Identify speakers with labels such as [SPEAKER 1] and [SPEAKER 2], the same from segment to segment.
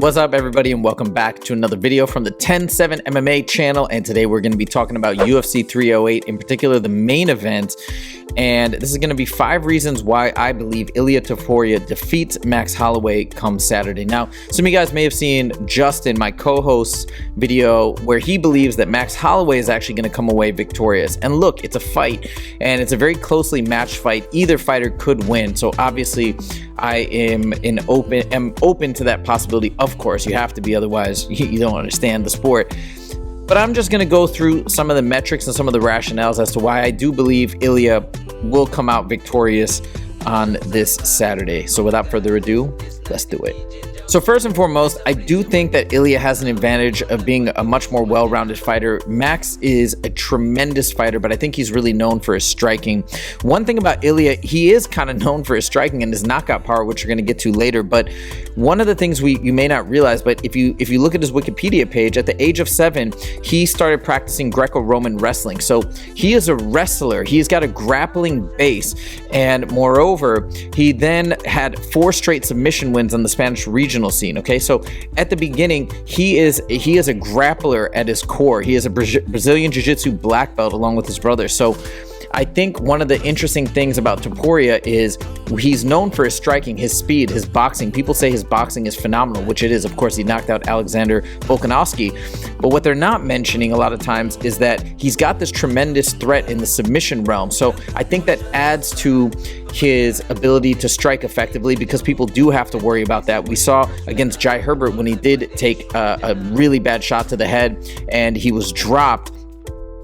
[SPEAKER 1] What's up, everybody, and welcome back to another video from the 10-7 MMA channel. And today we're going to be talking about UFC 308, in particular the main event. And this is going to be 5 reasons why I believe Ilia Topuria defeats Max Holloway come Saturday. Now, some of you guys may have seen Justin, my co-host's video, where he believes that Max Holloway is actually going to come away victorious. And look, it's a fight, and it's a very closely matched fight. Either fighter could win. So obviously, I am open to that possibility. Of course, you have to be, otherwise you don't understand the sport. But I'm just going to go through some of the metrics and some of the rationales as to why I do believe Ilia will come out victorious on this Saturday. So without further ado, let's do it. So first and foremost, I do think that Ilia has an advantage of being a much more well-rounded fighter. Max is a tremendous fighter, but I think he's really known for his striking. One thing about Ilia, he is kind of known for his striking and his knockout power, which we're going to get to later. But one of the things you may not realize, but if you look at his Wikipedia page, at the age of 7, he started practicing Greco-Roman wrestling. So he is a wrestler. He's got a grappling base, and moreover, he then had 4 straight submission wins on the Spanish regional scene. Okay, so at the beginning, he is a grappler at his core. He is a Brazilian Jiu-Jitsu black belt along with his brother. So I think one of the interesting things about Topuria is he's known for his striking, his speed, his boxing. People say his boxing is phenomenal, which it is. Of course, he knocked out Alexander Volkanovski. But what they're not mentioning a lot of times is that he's got this tremendous threat in the submission realm. So I think that adds to his ability to strike effectively, because people do have to worry about that. We saw against Jai Herbert when he did take a really bad shot to the head and he was dropped.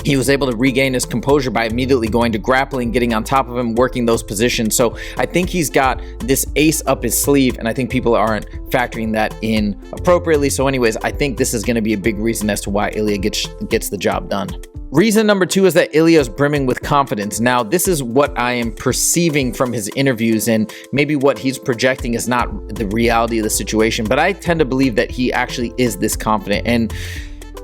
[SPEAKER 1] He was able to regain his composure by immediately going to grappling, getting on top of him, working those positions. So I think he's got this ace up his sleeve, and I think people aren't factoring that in appropriately. So anyways, I think this is going to be a big reason as to why Ilia gets the job done. Reason number 2 is that Ilia is brimming with confidence. Now, this is what I am perceiving from his interviews, and maybe what he's projecting is not the reality of the situation, but I tend to believe that he actually is this confident. And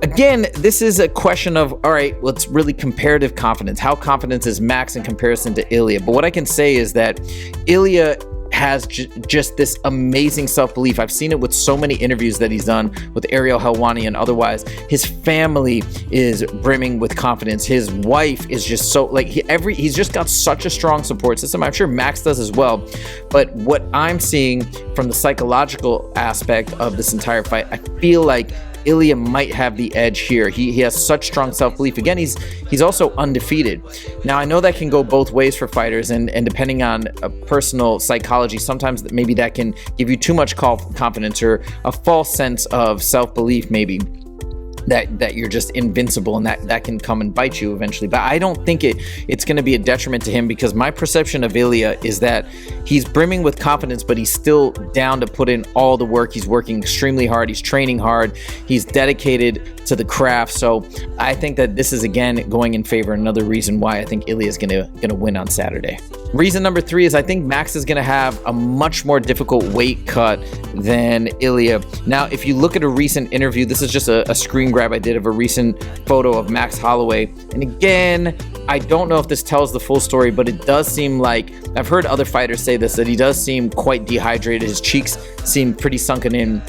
[SPEAKER 1] again, this is a question of, all right, well, it's really comparative confidence. How confident is Max in comparison to Ilia? But what I can say is that Ilia has just this amazing self-belief. I've seen it with so many interviews that he's done with Ariel Helwani and otherwise. His family is brimming with confidence. His wife is just so, like, he's just got such a strong support system. I'm sure Max does as well. But what I'm seeing from the psychological aspect of this entire fight, I feel like Ilia might have the edge here. He has such strong self-belief. Again, he's also undefeated. Now, I know that can go both ways for fighters, and depending on personal psychology, sometimes maybe that can give you too much confidence or a false sense of self-belief, maybe that you're just invincible, and that can come and bite you eventually. But I don't think it's going to be a detriment to him, because my perception of Ilia is that he's brimming with confidence, but he's still down to put in all the work. He's working extremely hard. He's training hard. He's dedicated to the craft. So I think that this is, again, going in favor. Another reason why I think Ilia is going to win on Saturday. Reason number 3 is I think Max is going to have a much more difficult weight cut than Ilia. Now, if you look at a recent interview, this is just a screen grab I did of a recent photo of Max Holloway. And again, I don't know if this tells the full story, but it does seem like, I've heard other fighters say this, that he does seem quite dehydrated. His cheeks seem pretty sunken in.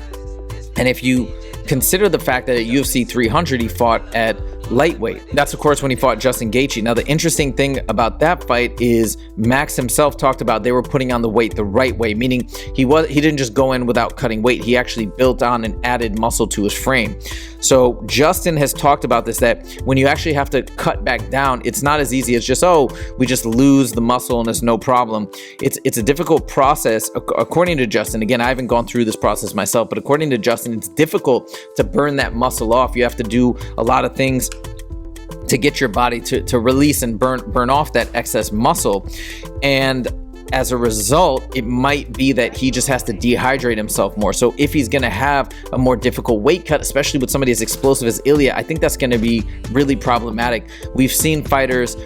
[SPEAKER 1] And if you consider the fact that at UFC 300 he fought at lightweight, that's of course when he fought Justin Gaethje. Now, the interesting thing about that fight is Max himself talked about they were putting on the weight the right way, meaning he didn't just go in without cutting weight. He actually built on and added muscle to his frame. So Justin has talked about this, that when you actually have to cut back down, it's not as easy as just, oh, we just lose the muscle and it's no problem. It's a difficult process, according to Justin. Again, I haven't gone through this process myself, but according to Justin, it's difficult to burn that muscle off. You have to do a lot of things to get your body to release and burn off that excess muscle. And as a result, it might be that he just has to dehydrate himself more. So if he's going to have a more difficult weight cut, especially with somebody as explosive as Ilia, I think that's going to be really problematic. We've seen fighters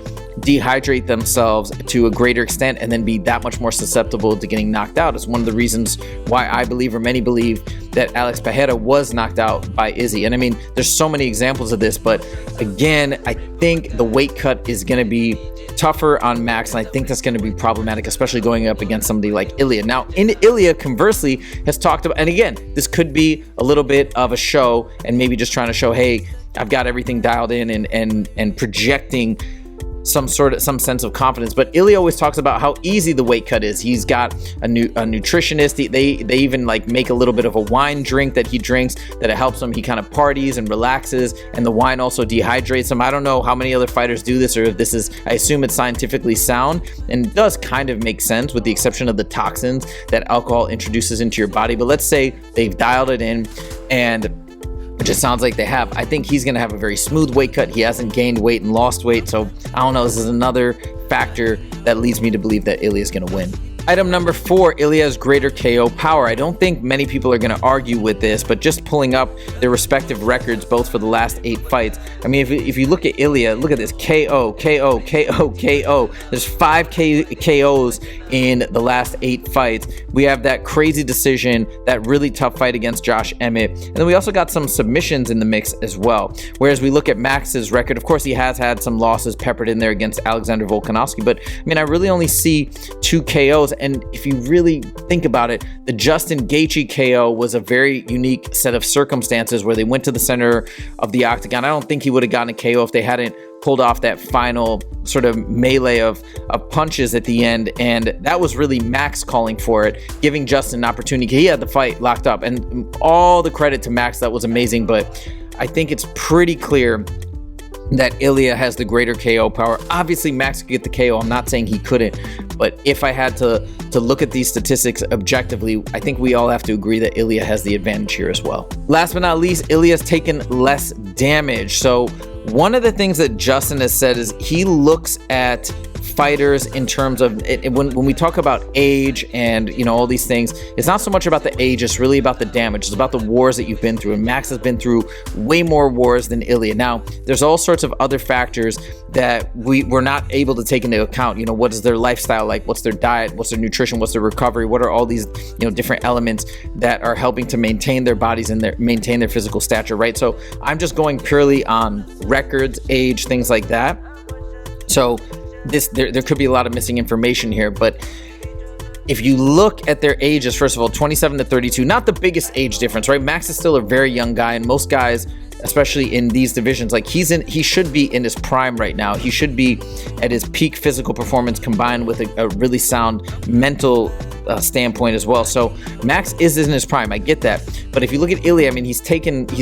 [SPEAKER 1] dehydrate themselves to a greater extent and then be that much more susceptible to getting knocked out. It's one of the reasons why I believe, or many believe, that Alex Pereira was knocked out by Izzy. And I mean, there's so many examples of this, but again, I think the weight cut is going to be tougher on Max, and I think that's going to be problematic, especially going up against somebody like Ilia. Now, Ilia, conversely, has talked about, and again, this could be a little bit of a show and maybe just trying to show, hey, I've got everything dialed in and projecting some sense of confidence. But Ilia always talks about how easy the weight cut is. He's got a nutritionist. They even like make a little bit of a wine drink that he drinks that it helps him. He kind of parties and relaxes, and the wine also dehydrates him. I don't know how many other fighters do this, or if this is, I assume it's scientifically sound, and it does kind of make sense with the exception of the toxins that alcohol introduces into your body. But let's say they've dialed it in, and it just sounds like they have. I think he's going to have a very smooth weight cut. He hasn't gained weight and lost weight. So I don't know. This is another factor that leads me to believe that Ilia is going to win. Item number 4, Ilia's greater KO power. I don't think many people are going to argue with this, but just pulling up their respective records, both for the last 8 fights. I mean, if you look at Ilia, look at this: KO, KO, KO, KO. There's 5 KOs in the last 8 fights. We have that crazy decision, that really tough fight against Josh Emmett, and then we also got some submissions in the mix as well. Whereas we look at Max's record, of course, he has had some losses peppered in there against Alexander Volkanovski, but I mean, I really only see 2 KOs. And if you really think about it, the Justin Gaethje KO was a very unique set of circumstances where they went to the center of the octagon. I don't think he would have gotten a KO if they hadn't pulled off that final sort of melee of punches at the end, and that was really Max calling for it, giving Justin an opportunity. He had the fight locked up, and all the credit to Max. That was amazing, but I think it's pretty clear that Ilia has the greater KO power. Obviously, Max could get the KO. I'm not saying he couldn't, but if I had to look at these statistics objectively, I think we all have to agree that Ilia has the advantage here as well. Last but not least, Ilia's taken less damage. So one of the things that Justin has said is he looks at fighters in terms of when we talk about age and all these things, it's not so much about the age, it's really about the damage. It's about the wars that you've been through, and Max has been through way more wars than Ilia. Now there's all sorts of other factors that we're not able to take into account. What is their lifestyle like, what's their diet, what's their nutrition, what's their recovery, what are all these different elements that are helping to maintain their bodies and maintain their physical stature, right? So I'm just going purely on records, age, things like that. So there could be a lot of missing information here, but if you look at their ages, first of all, 27 to 32, not the biggest age difference, right? Max is still a very young guy, and most guys, especially in these divisions, like he should be in his prime right now. He should be at his peak physical performance combined with a really sound mental standpoint as well. So Max is in his prime, I get that. But if you look at Ilia, I mean, he's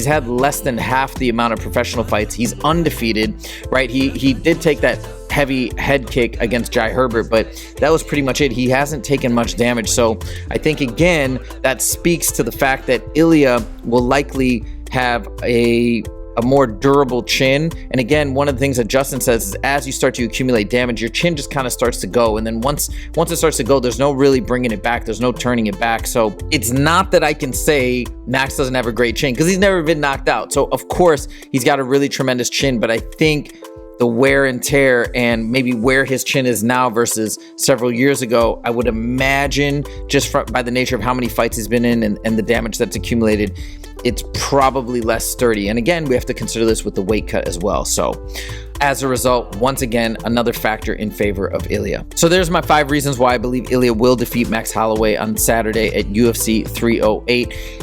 [SPEAKER 1] had less than half the amount of professional fights. He's undefeated, right? He did take that heavy head kick against Jai Herbert, but that was pretty much it. He hasn't taken much damage. So I think, again, that speaks to the fact that Ilia will likely have a more durable chin. And again, one of the things that Justin says is as you start to accumulate damage, your chin just kind of starts to go. And then once it starts to go, there's no really bringing it back. There's no turning it back. So it's not that I can say Max doesn't have a great chin, because he's never been knocked out. So of course he's got a really tremendous chin, but I think the wear and tear and maybe where his chin is now versus several years ago, I would imagine just by the nature of how many fights he's been in and the damage that's accumulated, it's probably less sturdy. And again, we have to consider this with the weight cut as well. So as a result, once again, another factor in favor of Ilia. So there's my 5 reasons why I believe Ilia will defeat Max Holloway on Saturday at UFC 308.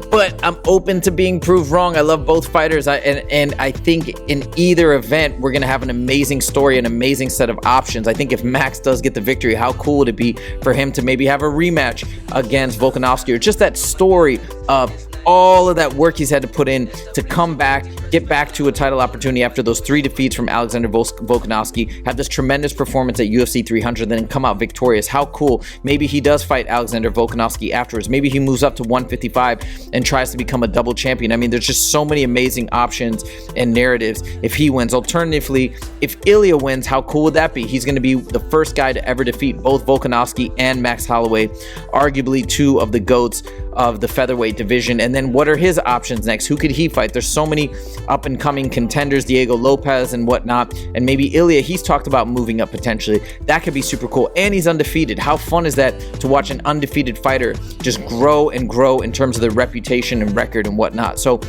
[SPEAKER 1] But I'm open to being proved wrong. I love both fighters, and I think in either event, we're going to have an amazing story, an amazing set of options. I think if Max does get the victory, how cool would it be for him to maybe have a rematch against Volkanovski, or just that story of all of that work he's had to put in to come back, get back to a title opportunity after those 3 defeats from Alexander Volkanovski, have this tremendous performance at UFC 300, then come out victorious. How cool. Maybe he does fight Alexander Volkanovski afterwards. Maybe he moves up to 155 and tries to become a double champion. I mean, there's just so many amazing options and narratives if he wins. Alternatively, if Ilia wins, how cool would that be? He's going to be the first guy to ever defeat both Volkanovski and Max Holloway, arguably 2 of the GOATs of the featherweight division. And then what are his options next? Who could he fight? There's so many up and coming contenders, Diego Lopez and whatnot. And maybe Ilia, he's talked about moving up potentially. That could be super cool. And he's undefeated. How fun is that to watch an undefeated fighter just grow and grow in terms of their reputation and record and whatnot? So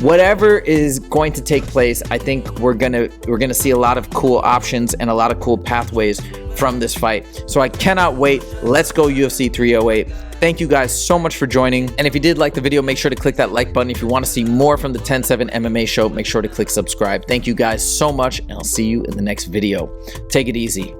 [SPEAKER 1] whatever is going to take place, I think we're gonna see a lot of cool options and a lot of cool pathways from this fight. So I cannot wait. Let's go UFC 308. Thank you guys so much for joining. And if you did like the video, make sure to click that like button. If you want to see more from the 10-7 MMA show, make sure to click subscribe. Thank you guys so much, and I'll see you in the next video. Take it easy.